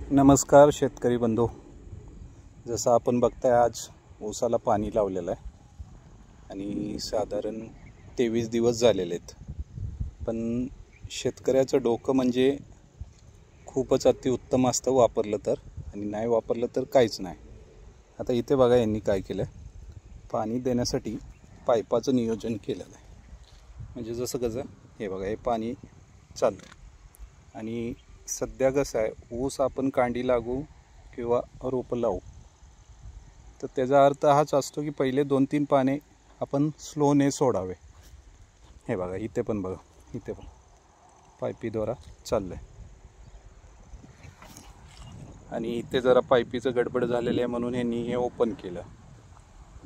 नमस्कार शेतकरी बंधू. जसं आपण बघताय आज ऊसाला पाणी लावलेलं आहे आणि साधारण 23 दिवस झालेले आहेत. पण शेतकऱ्याचं डोकं म्हणजे खूपच अतिउत्तम असतं वापरलं तर, आणि नाही वापरलं तर काहीच नाही. आता इथे बघा यांनी काय केलं, पाणी देण्यासाठी पाईपाचं नियोजन केलेलं आहे. म्हणजे जसं कसं हे बघा, हे पाणी चाललं आणि सध्या कसं आहे, ऊस आपण कांडी लागू किंवा रोपं लावू तर त्याचा अर्थ हाच असतो की पहिले 2-3 पाने आपण स्लोने सोडावे. हे बघा इथे पण बघा, इथे पण पाईपीद्वारा चाललं आहे आणि इथे जरा पाईपीचं गडबड झालेलं आहे म्हणून यांनी हे ओपन केलं.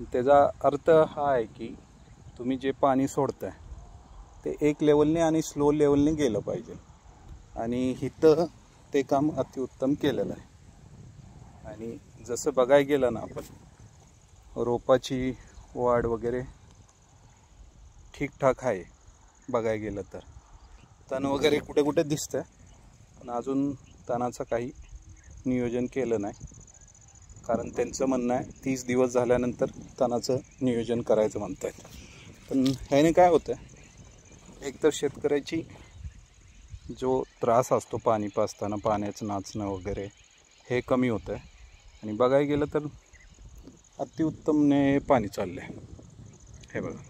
त्याचा अर्थ हा आहे की तुम्ही जे पाणी सोडताय ते एक लेवलने आणि स्लो लेवलने गेलं पाहिजे, आणि इथं ते काम अतिउत्तम केलेलं आहे. आणि जसं बघायला गेलं ना आपण, रोपाची वाढ वगैरे ठीकठाक आहे. बघायला गेलं तर तण वगैरे कुठे कुठे दिसतंय, पण अजून तणाचं काही नियोजन केलं नाही. कारण त्यांचं म्हणणं आहे 30 दिवस झाल्यानंतर तणाचं नियोजन करायचं म्हणतात. पण ह्याने काय होतं, एक तर शेतकऱ्याची जो त्रास असतो पाणी पाजताना, पाण्याचं नाचणं वगैरे हे कमी होतं आहे. आणि बघायला गेलं तर अतिउत्तमने पाणी चाललं आहे. हे बघा,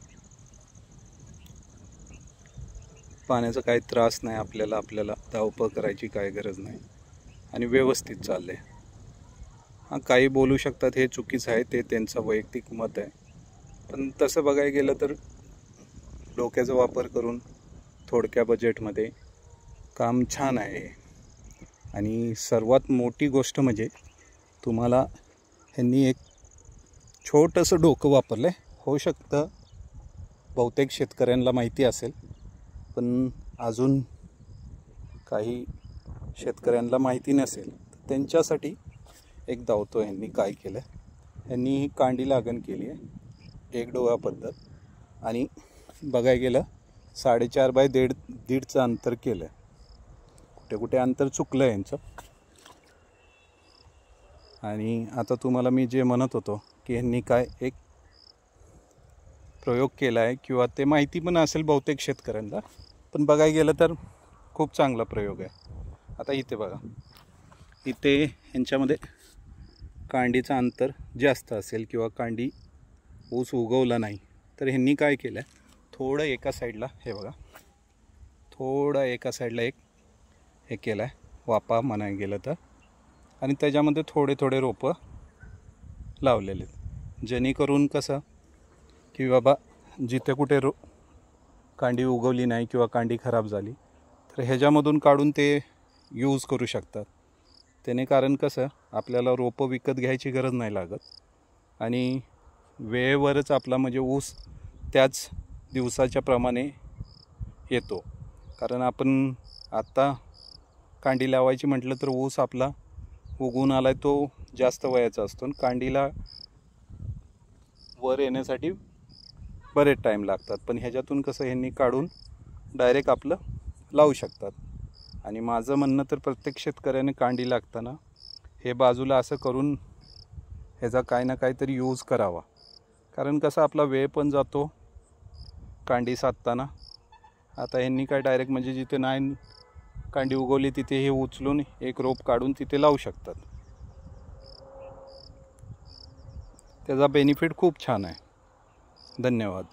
पाण्याचा काही त्रास नाही आपल्याला धावपळ करायची काही गरज नाही आणि व्यवस्थित चाललं आहे. हां, काही बोलू शकतात हे चुकीचं आहे, ते त्यांचं वैयक्तिक मत आहे. पण तसं बघायला गेलं तर डोक्याचा वापर करून थोडक्या बजेटमध्ये काम छान आहे. आणि सर्वात मोठी गोष्ट म्हणजे तुम्हाला ह्यांनी एक छोटंसं डोकं वापरलं आहे. होऊ शकतं बहुतेक शेतकऱ्यांना माहिती असेल, पण अजून काही शेतकऱ्यांना माहिती नसेल, तर त्यांच्यासाठी एक धावतो. ह्यांनी काय केलं, ह्यांनी ही कांडी लागण केली आहे 1 डोळा पद्धत, आणि बघायला गेलं 4.5 बाय 1.5चं अंतर केलं. कुठे कुठे अंतर चुकलं आहे यांचं. आणि आता तुम्हाला मी जे म्हणत होतो की ह्यांनी काय एक प्रयोग केला आहे, किंवा ते माहिती पण असेल बहुतेक शेतकऱ्यांना, पण बघायला गेलं तर खूप चांगला प्रयोग आहे. आता इथे बघा, इथे ह्यांच्यामध्ये कांडीचं अंतर जास्त असेल किंवा कांडी ऊस उगवला नाही, तर ह्यांनी काय केलं आहे, थोडं एका साईडला हे बघा, थोडं एका साईडला एक हे केलं आहे वापा म्हणायला गेलं तर, आणि त्याच्यामध्ये थोडे थोडे रोपं लावलेले आहेत. जेणेकरून कसं की बाबा जिथे कुठे कांडी उगवली नाही किंवा कांडी खराब झाली तर ह्याच्यामधून काढून ते यूज करू शकतात. त्याने कारण कसं आपल्याला रोपं विकत घ्यायची गरज नाही लागत, आणि वेळेवरच आपला म्हणजे ऊस त्याच दिवसाच्या प्रमाणे येतो. कारण आपण आत्ता कांडी लावायची म्हटलं तर ऊस आपला उगवून आलाय तो जास्त वयाचा असतो, आणि कांडीला वर येण्यासाठी बरेच टाईम लागतात. पण ह्याच्यातून कसं ह्यांनी काढून डायरेक्ट आपलं लावू शकतात. आणि माझं म्हणणं तर प्रत्येक शेतकऱ्याने कांडी लागताना हे बाजूला असं करून ह्याचा काही ना काहीतरी यूज करावा. कारण कसं आपला वेळ पण जातो कांडी साधताना. आता ह्यांनी काय डायरेक्ट म्हणजे जिथे नाही कांडी उगवली तिथे हे उचलून एक रोप काढून तिथे लावू शकतात. त्याचा बेनिफिट खूप छान आहे. धन्यवाद.